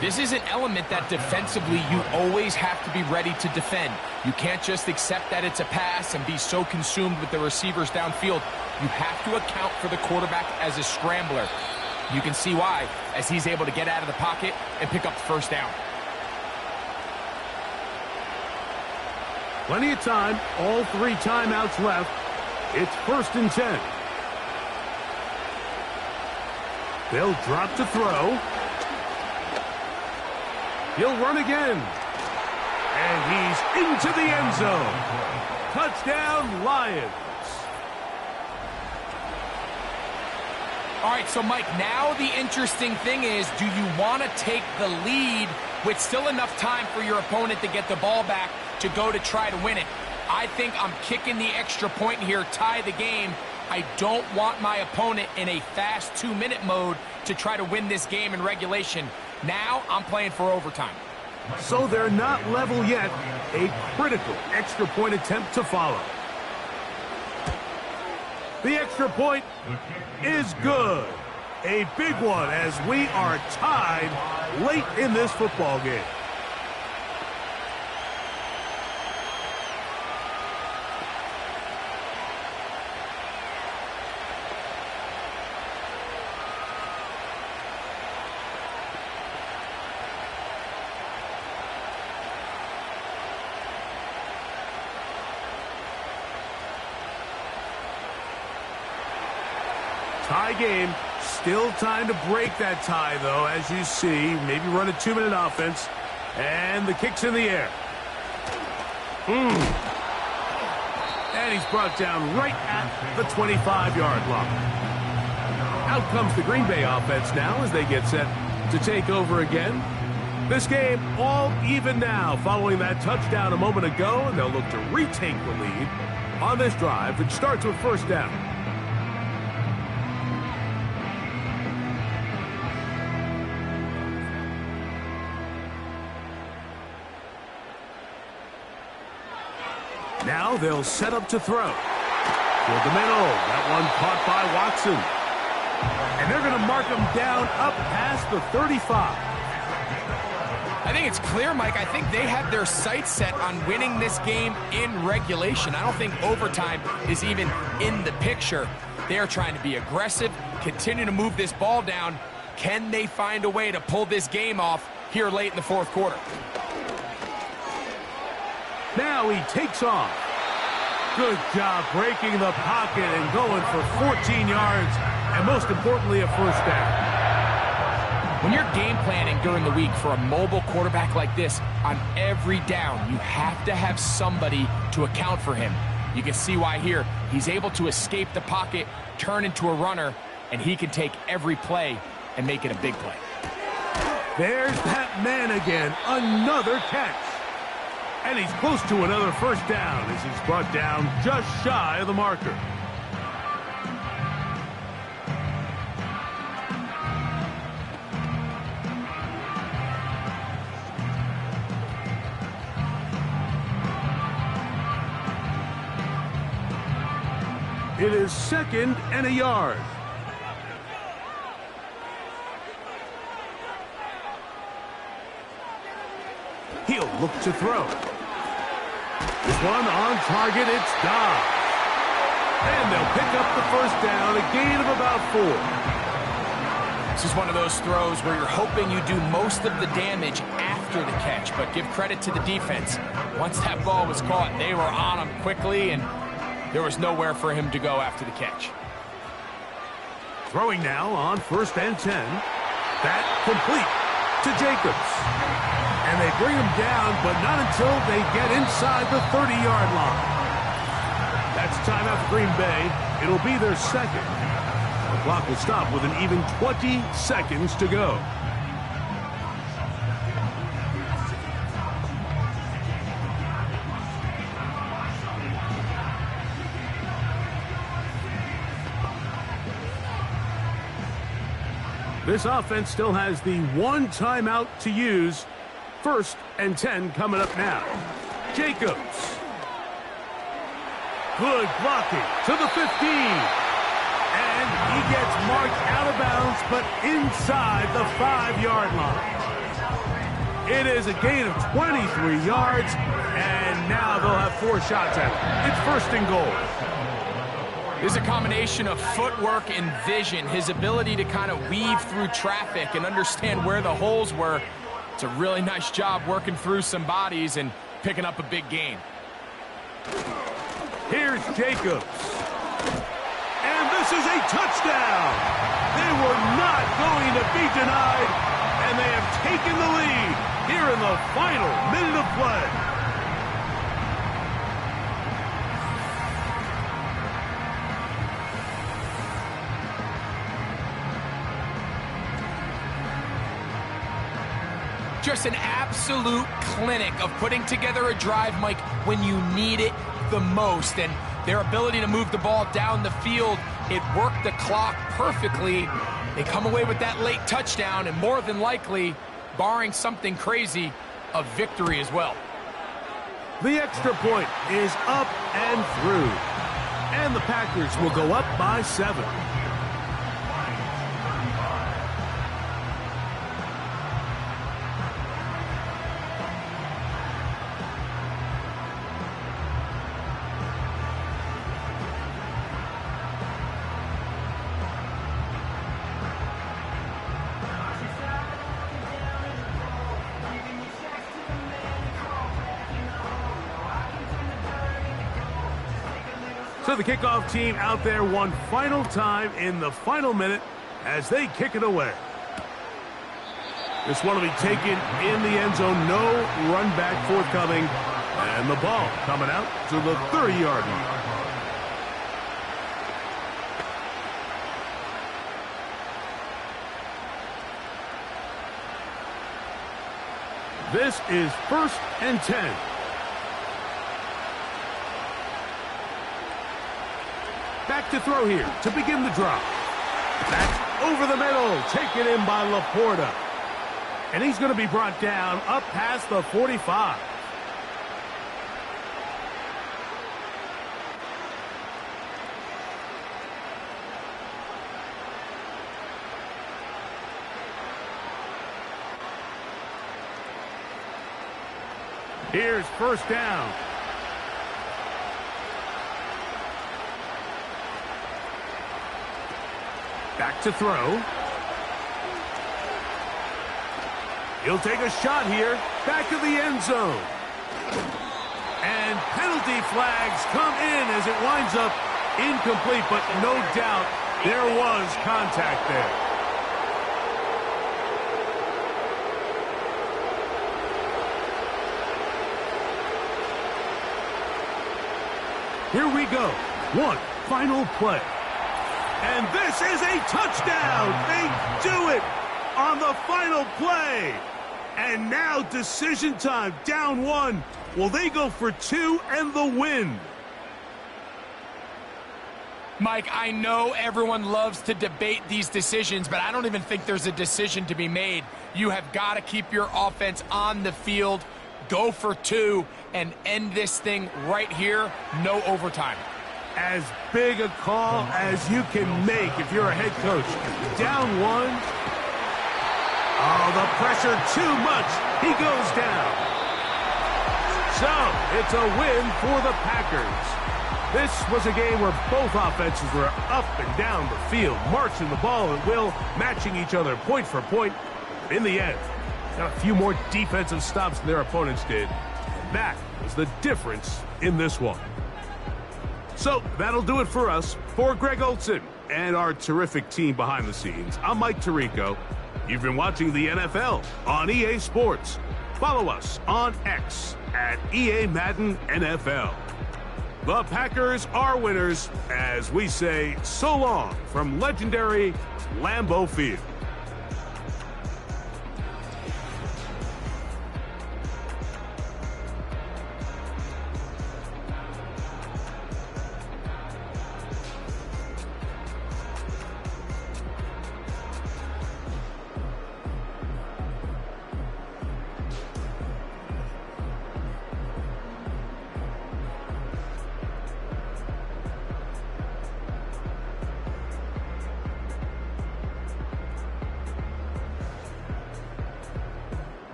This is an element that defensively you always have to be ready to defend. You can't just accept that it's a pass and be so consumed with the receivers downfield. You have to account for the quarterback as a scrambler. You can see why, as he's able to get out of the pocket and pick up the 1st down. Plenty of time, all 3 timeouts left. It's 1st and 10. They'll drop to throw. He'll run again. And he's into the end zone. Touchdown, Lions. All right, so Mike, now the interesting thing is, do you want to take the lead with still enough time for your opponent to get the ball back to go to try to win it? I think I'm kicking the extra point here, tie the game. I don't want my opponent in a fast 2-minute mode to try to win this game in regulation. Now I'm playing for overtime. So they're not level yet. A critical extra point attempt to follow. The extra point is good. A big one as we are tied late in this football game. Tie game. Still time to break that tie, though, as you see. Maybe run a 2-minute offense. And the kick's in the air. And he's brought down right at the 25-yard line. Out comes the Green Bay offense now as they get set to take over again. This game all even now following that touchdown a moment ago, and they'll look to retake the lead on this drive, which starts with 1st down. Now they'll set up to throw. Toward the middle. That one caught by Watson. And they're going to mark him down up past the 35. I think it's clear, Mike. I think they have their sights set on winning this game in regulation. I don't think overtime is even in the picture. They're trying to be aggressive, continue to move this ball down. Can they find a way to pull this game off here late in the 4th quarter? Now he takes off. Good job breaking the pocket and going for 14 yards, and most importantly, a first down. When you're game planning during the week for a mobile quarterback like this, on every down, you have to have somebody to account for him. You can see why here. He's able to escape the pocket, turn into a runner, and he can take every play and make it a big play. There's that man again, another catch. And he's close to another first down as he's brought down just shy of the marker. It is 2nd and a yard. He'll look to throw. This one on target, it's Dobbs. And they'll pick up the first down, a gain of about 4. This is one of those throws where you're hoping you do most of the damage after the catch, but give credit to the defense. Once that ball was caught, they were on him quickly, and there was nowhere for him to go after the catch. Throwing now on 1st and 10. That complete to Jacobs. And they bring him down, but not until they get inside the 30-yard line. That's timeout for Green Bay. It'll be their second. The clock will stop with an even 20 seconds to go. This offense still has the one timeout to use. 1st and 10 coming up now. Jacobs. Good blocking to the 15. And he gets marked out of bounds, but inside the 5-yard line. It is a gain of 23 yards, and now they'll have 4 shots at it. It's 1st and goal. There's a combination of footwork and vision, his ability to kind of weave through traffic and understand where the holes were. It's a really nice job working through some bodies and picking up a big gain. Here's Jacobs. And this is a touchdown. They were not going to be denied, and they have taken the lead here in the final minute of play. Just an absolute clinic of putting together a drive, Mike, when you need it the most. And their ability to move the ball down the field, it worked the clock perfectly. They come away with that late touchdown, and more than likely, barring something crazy, a victory as well. The extra point is up and through. And the Packers will go up by 7. So the kickoff team out there one final time in the final minute as they kick it away. This one will be taken in the end zone. No run back forthcoming. And the ball coming out to the 30-yard line. This is 1st and 10. Back to throw here to begin the drop. That's over the middle, taken in by Laporta. And he's going to be brought down up past the 45. Here's 1st down. Back to throw. He'll take a shot here. Back to the end zone. And penalty flags come in as it winds up incomplete, but no doubt there was contact there. Here we go. One final play. And this is a touchdown. They do it on the final play. And now decision time. Down one. Will they go for two and the win? Mike, I know everyone loves to debate these decisions, but I don't even think there's a decision to be made. You have got to keep your offense on the field, go for two, and end this thing right here. No overtime. As big a call as you can make if you're a head coach. Down one. Oh, the pressure too much. He goes down. So, it's a win for the Packers. This was a game where both offenses were up and down the field, marching the ball at will, matching each other point for point. In the end, got a few more defensive stops than their opponents did. And that was the difference in this one. So, that'll do it for us. For Greg Olson and our terrific team behind the scenes, I'm Mike Tirico. You've been watching the NFL on EA Sports. Follow us on X at EA Madden NFL. The Packers are winners as we say so long from legendary Lambeau Field.